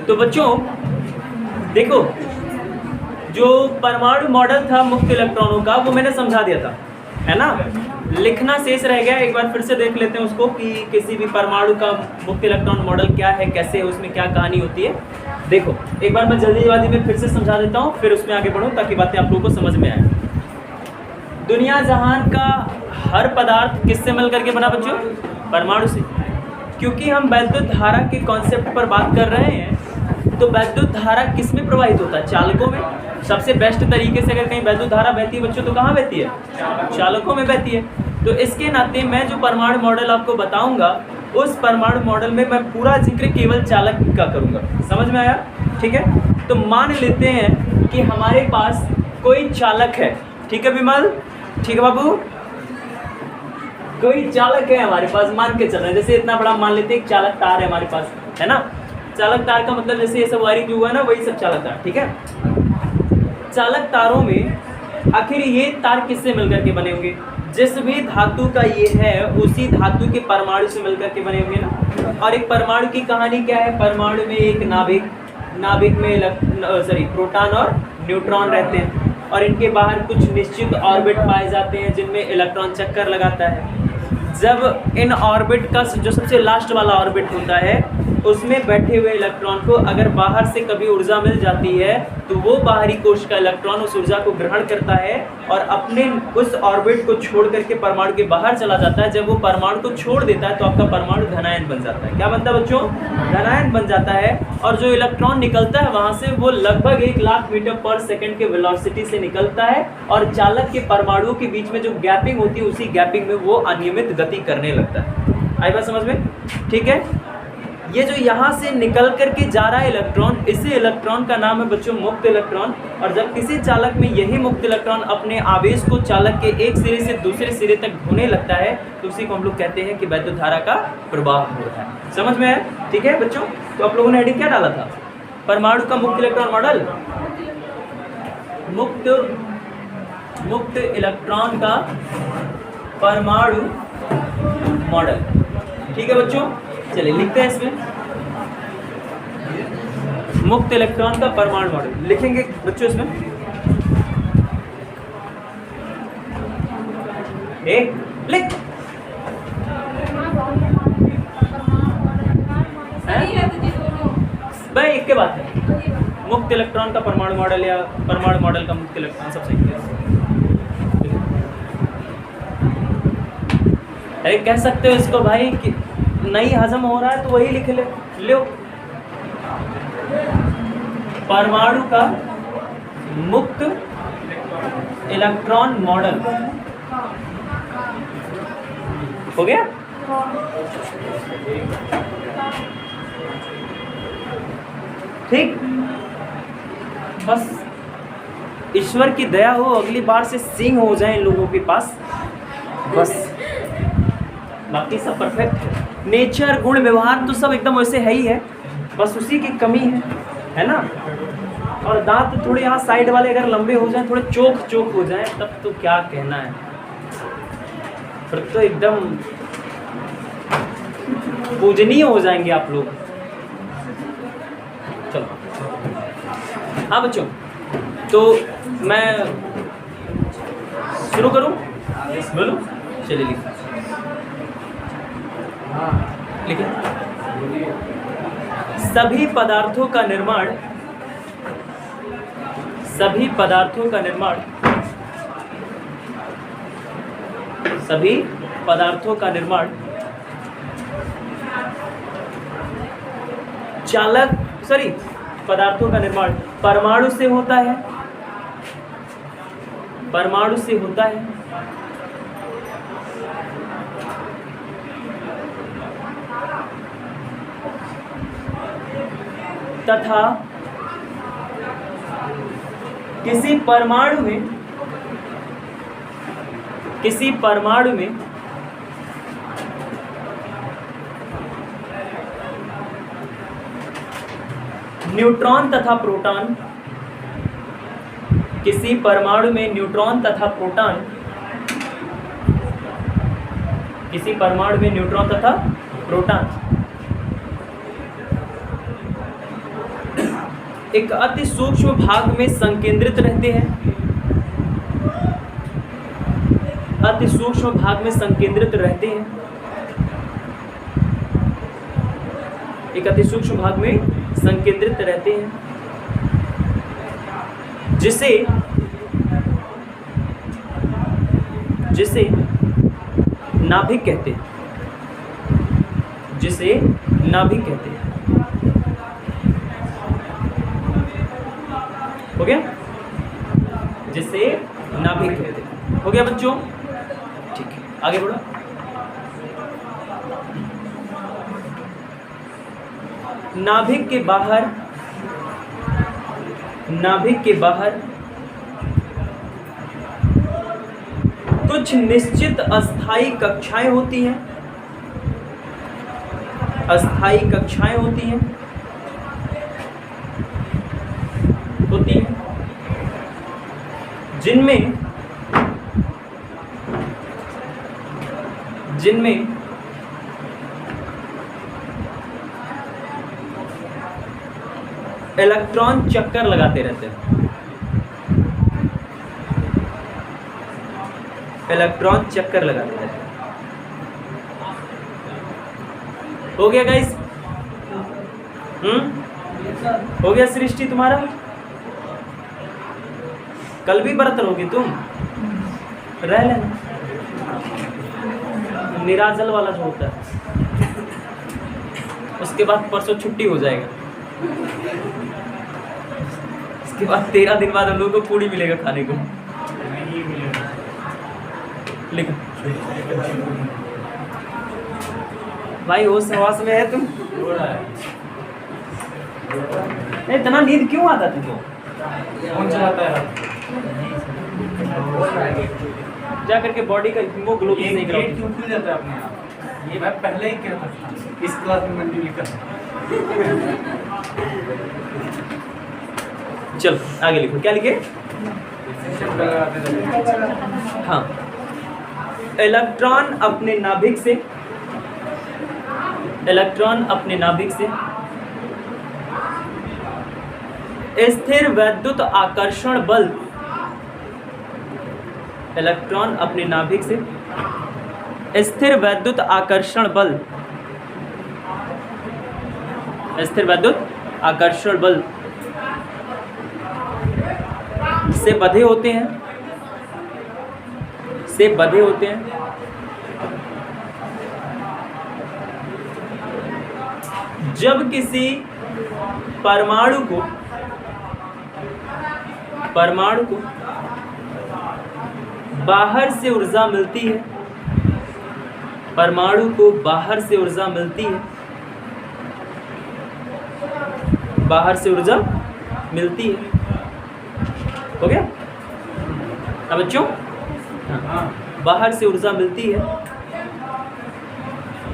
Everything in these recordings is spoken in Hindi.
तो बच्चों देखो, जो परमाणु मॉडल था मुक्त इलेक्ट्रॉनों का वो मैंने समझा दिया था, है ना। लिखना शेष रह गया, एक बार फिर से देख लेते हैं उसको कि किसी भी परमाणु का मुक्त इलेक्ट्रॉन मॉडल क्या है, कैसे है, उसमें क्या कहानी होती है। देखो एक बार मैं जल्दीबाजी में फिर से समझा देता हूँ, फिर उसमें आगे बढ़ूँ ताकि बातें आप लोगों को समझ में आए। दुनिया जहान का हर पदार्थ किससे मिल करके बना बच्चों? परमाणु से। क्योंकि हम वैद्युत धारा के कॉन्सेप्ट पर बात कर रहे हैं, तो वैद्युत धारा किस में प्रवाहित होता है? चालकों में। सबसे बेस्ट तरीके से अगर कहीं वैद्युत धारा बहती है बच्चों तो कहाँ बहती है? चालकों में बहती है। तो इसके नाते मैं जो परमाणु मॉडल आपको बताऊंगा, उस परमाणु मॉडल में मैं पूरा जिक्र केवल चालक का करूंगा। समझ में आया? ठीक है। तो मान लेते हैं कि हमारे पास कोई चालक है, ठीक है विमल, ठीक है बाबू, कोई चालक है हमारे पास, मान के चल रहे हैं। जैसे इतना बड़ा मान लेते हैं, एक चालक तार है हमारे पास, है ना। चालक तार का मतलब जैसे ये सब वायरिंग जो हुआ है ना, वही सब चालक तार, ठीक है। चालक तारों में आखिर ये तार किससे मिलकर के बने होंगे? जिस भी धातु का ये है उसी धातु के परमाणु से मिलकर के बने होंगे ना। और एक परमाणु की कहानी क्या है? परमाणु में एक नाभिक में प्रोटॉन और न्यूट्रॉन रहते हैं, और इनके बाहर कुछ निश्चित ऑर्बिट पाए जाते हैं जिनमें इलेक्ट्रॉन चक्कर लगाता है। जब इन ऑर्बिट का जो सबसे लास्ट वाला ऑर्बिट होता है, उसमें बैठे हुए इलेक्ट्रॉन को अगर बाहर से कभी ऊर्जा मिल जाती है तो वो बाहरी कोश का इलेक्ट्रॉन उस ऊर्जा को ग्रहण करता है और अपने उस ऑर्बिट को छोड़ करके परमाणु के बाहर चला जाता है। जब वो परमाणु को छोड़ देता है तो आपका परमाणु धनायन बन जाता है। क्या बनता है बच्चों? धनायन बन जाता है। और जो इलेक्ट्रॉन निकलता है वहां से वो लगभग 1,00,000 मीटर पर सेकेंड के वेलोसिटी से निकलता है, और चालक के परमाणुओं के बीच में जो गैपिंग होती है उसी गैपिंग में वो अनियमित गति करने लगता है। आई बात समझ में? ठीक है। ये जो यहाँ से निकल करके जा रहा है इलेक्ट्रॉन, इसी इलेक्ट्रॉन का नाम है बच्चों मुक्त इलेक्ट्रॉन। और जब किसी चालक में यही मुक्त इलेक्ट्रॉन अपने आवेश को चालक के एक सिरे से दूसरे सिरे तक ढोने लगता है तो उसी को हम लोग कहते हैं कि वैद्युत धारा का प्रवाह हो रहा है। समझ में है? ठीक है बच्चों। तो आप लोगों ने हेडिंग क्या डाला था? परमाणु का मुक्त इलेक्ट्रॉन मॉडल, मुक्त इलेक्ट्रॉन का परमाणु मॉडल। ठीक है बच्चों, चलिए लिखते हैं इसमें मुक्त इलेक्ट्रॉन का परमाणु मॉडल। लिखेंगे बच्चों इसमें एक लिख भाई, एक के बात है। मुक्त इलेक्ट्रॉन का परमाणु मॉडल या परमाणु मॉडल का मुक्त इलेक्ट्रॉन सब सही है। अरे कह सकते हो इसको भाई कि नहीं हजम हो रहा है तो वही लिख ले लो। परमाणु का मुक्त इलेक्ट्रॉन मॉडल हो गया। ठीक, बस ईश्वर की दया हो अगली बार से सिंह हो जाए इन लोगों के पास, बस बाकी सब परफेक्ट है। नेचर, गुण, व्यवहार तो सब एकदम वैसे है ही है, बस उसी की कमी है ना। और दांत थोड़े यहाँ साइड वाले अगर लंबे हो जाएं, थोड़े चोक हो जाएं, तब तो क्या कहना है, फिर तो एकदम पूजनीय हो जाएंगे आप लोग। चलो हाँ बच्चों, तो मैं शुरू करूं? बोलो, चलिए लिखिए। सभी पदार्थों का निर्माण परमाणु से होता है। तथा किसी परमाणु में न्यूट्रॉन तथा प्रोटॉन, किसी परमाणु में न्यूट्रॉन तथा प्रोटॉन, किसी परमाणु में न्यूट्रॉन तथा प्रोटॉन एक अति सूक्ष्म भाग में संकेंद्रित रहते हैं, अति सूक्ष्म भाग में संकेंद्रित रहते हैं, एक अति सूक्ष्म भाग में संकेंद्रित रहते हैं, जिसे नाभिक कहते हैं, जिसे नाभिक कहते हैं। हो गया, जिसे नाभिक कहते हैं। हो गया बच्चों, ठीक है, आगे बढ़ो। नाभिक के बाहर कुछ निश्चित अस्थायी कक्षाएं होती हैं, अस्थायी कक्षाएं होती हैं, जिनमें इलेक्ट्रॉन चक्कर लगाते रहते हैं, इलेक्ट्रॉन चक्कर लगाते रहते हैं। हो गया गाइस? हो गया सृष्टि तुम्हारा? कल भी व्रत रहोगी तुम? रह लेना, निराजल वाला जो होता है, उसके बाद परसों छुट्टी हो जाएगा, उसके बाद 13 दिन बाद हम लोगों को पूड़ी मिलेगा खाने को। लिखो भाई, होश हवास में है तुम? इतना नींद क्यों आता तुमको? कौन चलाता है? जा करके बॉडी का हीमोग्लोबिन नहीं कराओ। क्यों खुल जाता है अपने आप? ये मैं पहले ही कहता था, इस क्लास में मैंने लिखा। चल आगे लिखो, क्या लिखे? हाँ, इलेक्ट्रॉन अपने नाभिक से स्थिर वैद्युत आकर्षण बल, इलेक्ट्रॉन अपने नाभिक से स्थिर वैद्युत आकर्षण बल, स्थिर वैद्युत आकर्षण बल से बंधे होते हैं, जब किसी परमाणु को बाहर से ऊर्जा मिलती है, परमाणु को बाहर से ऊर्जा मिलती है, बाहर से ऊर्जा मिलती है। हो गया अब बच्चों? हाँ, बाहर से ऊर्जा मिलती है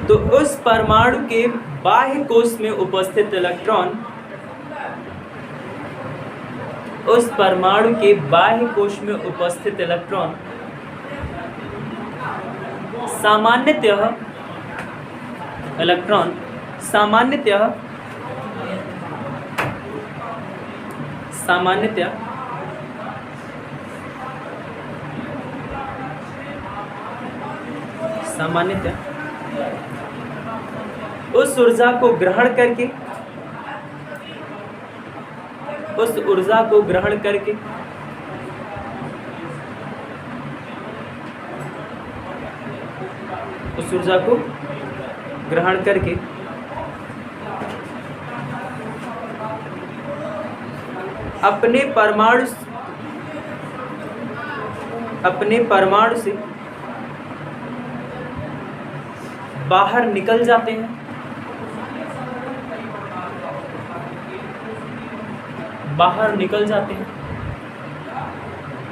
तो उस परमाणु के बाह्य कोश में उपस्थित इलेक्ट्रॉन, उस परमाणु के बाह्य कोश में उपस्थित इलेक्ट्रॉन सामान्यतः उस ऊर्जा को ग्रहण करके उस ऊर्जा को ग्रहण करके अपने परमाणु से बाहर निकल जाते हैं,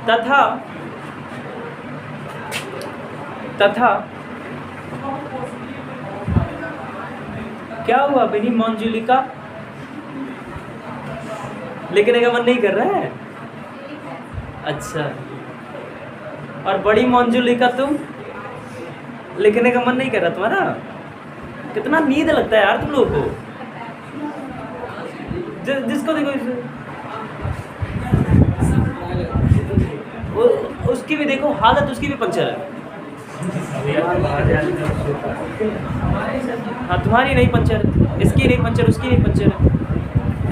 तथा क्या हुआ बेनी मंजुलिका? लिखने का मन नहीं कर रहा है? अच्छा, और बड़ी मंजुलिका तुम? लिखने का मन नहीं कर रहा तुम्हारा? कितना नींद लगता है यार तुम लोगों को। जिसको देखो उसकी भी देखो हालत, उसकी भी पंचर है। हाँ तुम्हारी नहीं पंचर, इसकी नहीं पंचर, उसकी नहीं पंचर है।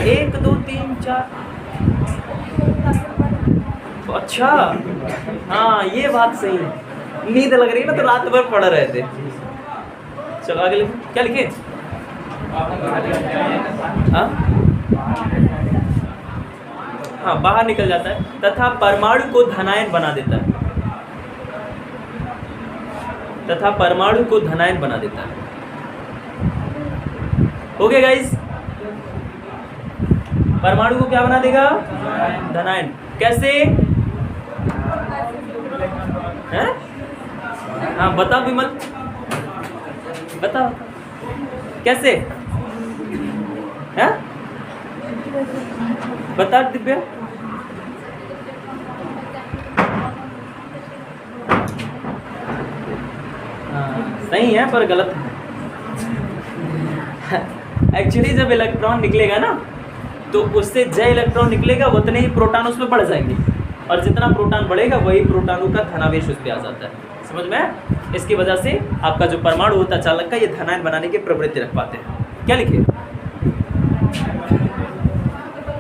1 2 3 4। अच्छा हाँ ये बात सही है, नींद लग रही है ना तो रात भर पड़ रहे थे। चलो आगे लिखो, क्या लिखे? हाँ बाहर निकल जाता है तथा परमाणु को धनायन बना देता है, तथा परमाणु को धनायन बना देता है। हो गया गाइस? परमाणु को क्या बना देगा? धनायन। कैसे? हैं? हाँ बता विमल, बता कैसे है? बता दिव्या। सही है पर गलत है। एक्चुअली जब इलेक्ट्रॉन निकलेगा ना तो उससे j इलेक्ट्रॉन निकलेगा, उतने ही प्रोटॉन उसमें बढ़ जाएंगे, और जितना प्रोटॉन बढ़ेगा वही प्रोटॉनों का धनावेश उस पर आ जाता है। समझ में? इसकी वजह से आपका जो परमाणु होता है चालक का, ये धनायन बनाने की प्रवृत्ति रख पाते हैं। क्या लिखे?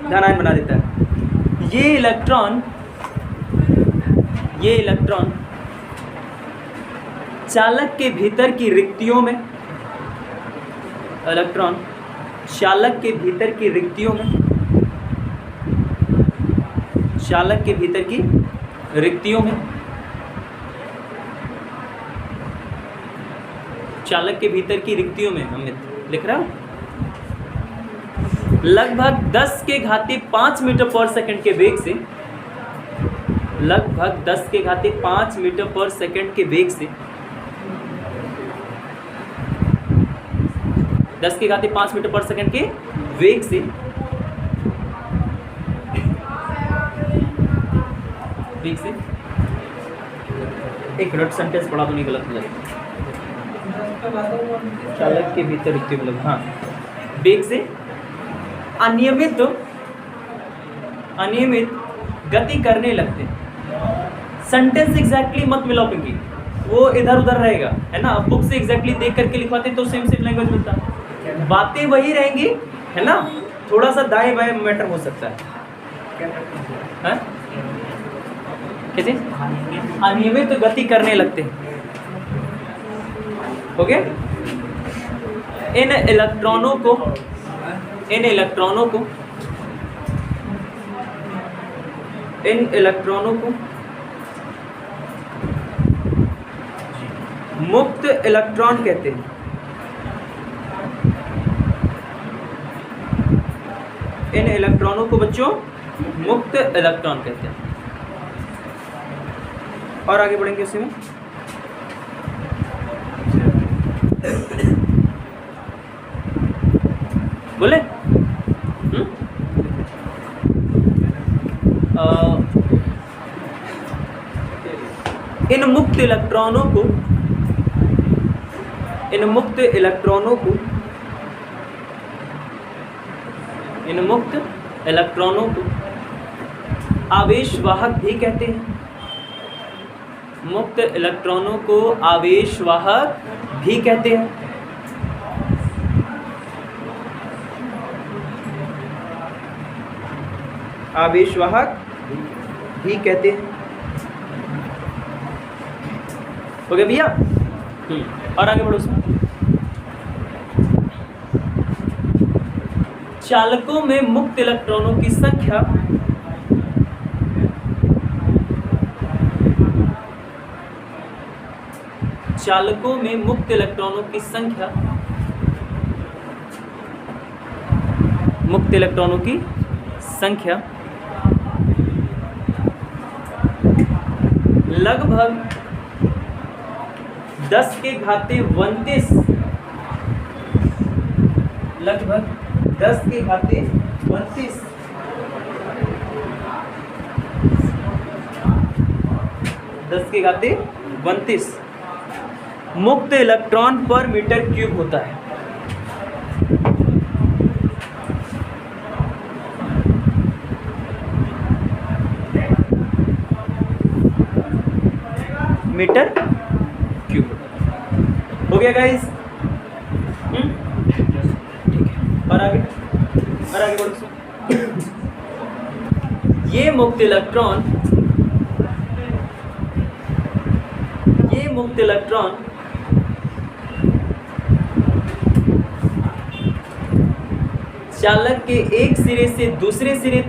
धनायन बना देता है। ये इलेक्ट्रॉन चालक के भीतर की रिक्तियों में, इलेक्ट्रॉन चालक के भीतर की रिक्तियों में, चालक के भीतर की रिक्तियों में, चालक के भीतर की रिक्तियों में अमित लिख रहा हूं, लगभग 10 के घाती 5 मीटर पर सेकंड के वेग से, लगभग 10 के घाती 5 मीटर पर सेकंड के वेग से, 10 के घाती 5 मीटर पर सेकंड के वेग से एक मिनट सेंटेंस पढ़ा तो नहीं गलत हो जाएगा। चालक के भीतर रिक्ति मतलब हाँ वेग से अनियमित गति करने लगते हैं। सेंटेंस एग्जैक्टली मत मिलाओ क्योंकि वो इधर उधर रहेगा, है ना। बुक से एग्जैक्टली देख करके लिखवाते तो सेम लैंग्वेज मिलता, बातें वही रहेंगी, है ना। थोड़ा सा दाएं बाएं मैटर हो सकता है। कैसे? अनियमित गति करने लगते हैं। ओके। इन इलेक्ट्रॉनों को मुक्त इलेक्ट्रॉन कहते हैं। इन इलेक्ट्रॉनों को बच्चों मुक्त इलेक्ट्रॉन कहते हैं। और आगे बढ़ेंगे उसी में। बोले इन मुक्त इलेक्ट्रॉनों को आवेशवाहक भी कहते हैं। मुक्त इलेक्ट्रॉनों को आवेशवाहक भी कहते हैं। आवेशवाहक भी कहते हैं। हो गया भैया? और आगे बढ़ो उसमें। चालकों में मुक्त इलेक्ट्रॉनों की संख्या मुक्त इलेक्ट्रॉनों की संख्या लगभग 10 के घाते 29 लगभग 10 के घाते 29 10 के घाते 32 मुक्त इलेक्ट्रॉन पर मीटर क्यूब होता है। Metre cube. हो गया गाइस? ठीक है, और आगे बढ़ो। ये मुक्त इलेक्ट्रॉन चालक के एक सिरे से दूसरे सिरे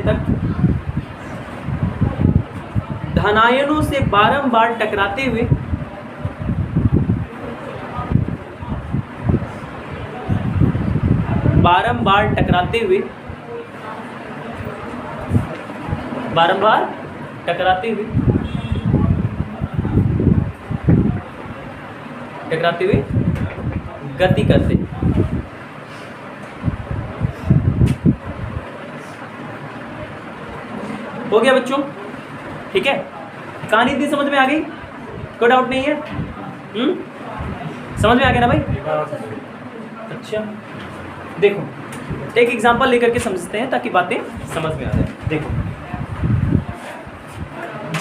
तक धनायनों से बारंबार टकराते हुए गति करते। हो गया बच्चों? ठीक है, कहानी इतनी समझ में आ गई? कोई डाउट नहीं है? समझ में आ गया ना भाई? अच्छा, देखो एक एग्जांपल लेकर के समझते हैं ताकि बातें समझ में आ जाए। देखो,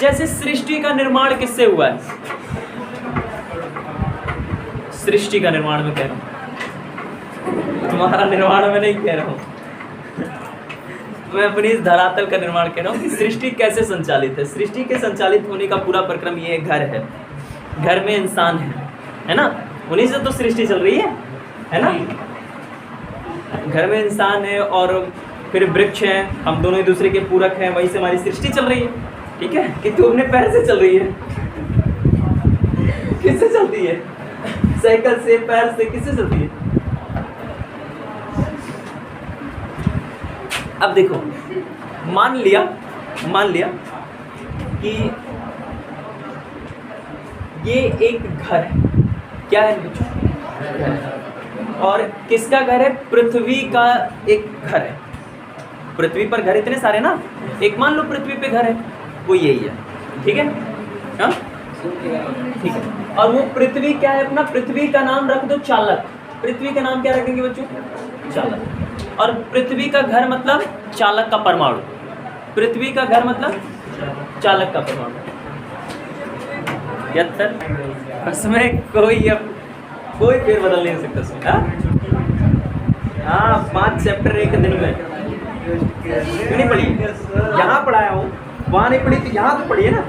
जैसे सृष्टि का निर्माण किससे हुआ है? सृष्टि का निर्माण में कह रहा हूं, तुम्हारा निर्माण में नहीं कह रहा हूं, मैं अपनी इस धरातल का निर्माण कह रहा हूं कि सृष्टि कैसे संचालित है। सृष्टि के संचालित होने का पूरा प्रक्रम ये घर है, घर में इंसान है ना? उन्हीं से तो सृष्टि चल रही है ना? घर में इंसान है और फिर वृक्ष हैं, हम दोनों एक दूसरे के पूरक हैं, वहीं से हमारी सृष्टि चल रही है। ठीक है, कि तू अपने पैर से चल रही है, किससे चलती है? साइकिल से, पैर से, किससे चलती है? अब देखो, मान लिया कि ये एक घर है। क्या है बच्चों? और किसका घर है? पृथ्वी का एक घर है। पृथ्वी पर घर इतने सारे ना, एक मान लो पृथ्वी पे घर है, वो यही है। ठीक है, हाँ ठीक है। और वो पृथ्वी क्या है अपना? पृथ्वी का नाम रख दो चालक। पृथ्वी का नाम क्या रखेंगे बच्चों? चालक। और पृथ्वी का घर मतलब चालक का परमाणु। पृथ्वी का घर मतलब चालक का परमाणु। उसमें कोई फेरबदल नहीं हो सकता उसमें। हाँ 5 चैप्टर एक दिन में क्यों नहीं पढ़ी? यहाँ पढ़ाया हूँ, वहाँ नहीं पढ़ी थी, यहाँ तो पढ़ी है ना।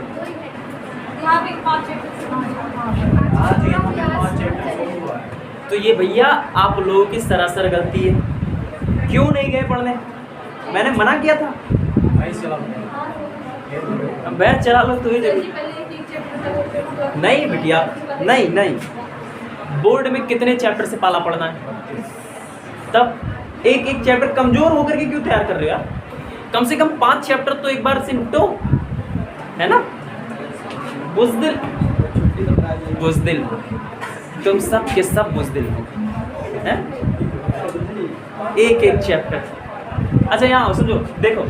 तो ये भैया आप लोगों की सरासर गलती है। क्यों नहीं गए पढ़ने? मैंने मना किया था। बैठ चला लो तो ही नहीं बिटिया, नहीं बोर्ड में कितने चैप्टर से पाला पढ़ना है, तब एक चैप्टर कमजोर होकर के क्यों तैयार कर रहे हो यार? कम से कम 5 चैप्टर तो एक बार से निपटो, है ना? बुज़दिल तुम सब के सब बुज़दिल हो, हैं? एक चैप्टर। अच्छा यहाँ आओ, समझो, देखो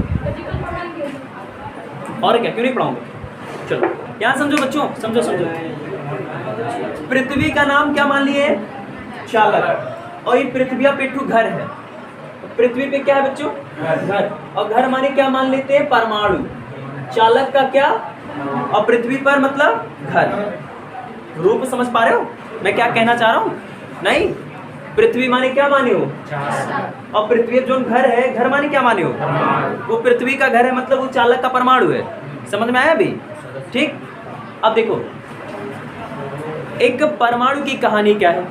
और क्या, क्यों नहीं पढ़ाऊंगा? चलो यहाँ समझो बच्चों, समझो। पृथ्वी का नाम क्या मान लिए? चालक। और ये पृथ्वी पेटू घर है। पृथ्वी पे क्या है बच्चों? घर। और घर माने क्या मान लेते हैं? परमाणु। चालक का क्या? और पृथ्वी पर मतलब घर। रूप समझ पा रहे हो मैं क्या कहना चाह रहा हूँ? नहीं, पृथ्वी माने क्या माने हो? और पृथ्वी जो घर है, घर माने क्या माने हो? वो पृथ्वी का घर है मतलब वो चालक का परमाणु है। समझ में आया अभी? ठीक। अब देखो, एक परमाणु की कहानी क्या है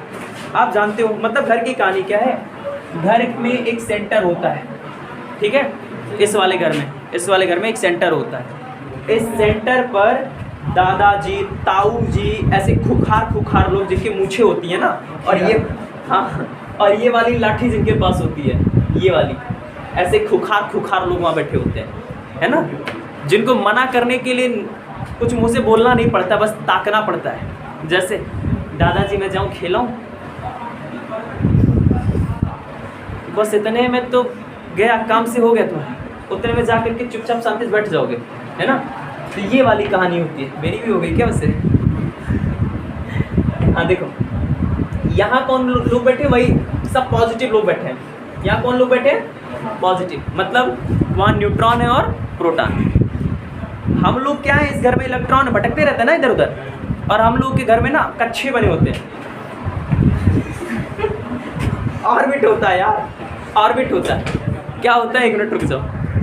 आप जानते हो? मतलब घर की कहानी क्या है? घर में एक सेंटर होता है, ठीक है? इस वाले घर में एक सेंटर होता है। इस सेंटर पर दादाजी, ताऊ जी, ऐसे खुखार लोग जिनकी मूछें होती है ना, और ये हाँ, और ये वाली लाठी जिनके पास होती है, ये वाली, ऐसे खुखार लोग वहाँ बैठे होते हैं, है ना? जिनको मना करने के लिए कुछ मुँह से बोलना नहीं पड़ता, बस ताकना पड़ता है। जैसे दादाजी मैं जाऊँ खेलाऊँ, बस इतने में तो गया, काम से हो गया तुम्हारा, उतने में जा करके चुपचाप शांति से बैठ जाओगे, है ना? तो ये वाली कहानी होती है। मेरी भी हो गई क्या वैसे? हाँ देखो, यहाँ कौन लोग बैठे, वही सब पॉजिटिव लोग बैठे हैं। यहाँ कौन लोग बैठे हैं, पॉजिटिव, मतलब वहाँ न्यूट्रॉन है और प्रोटॉन। हम लोग क्या है, इस घर में इलेक्ट्रॉन भटकते रहते हैं ना इधर उधर, और हम लोग के घर में ना कच्छे बने होते हैं। ऑर्बिट होता है यार, ऑर्बिट होता है। क्या होता है, एक मिनट रुक जाओ।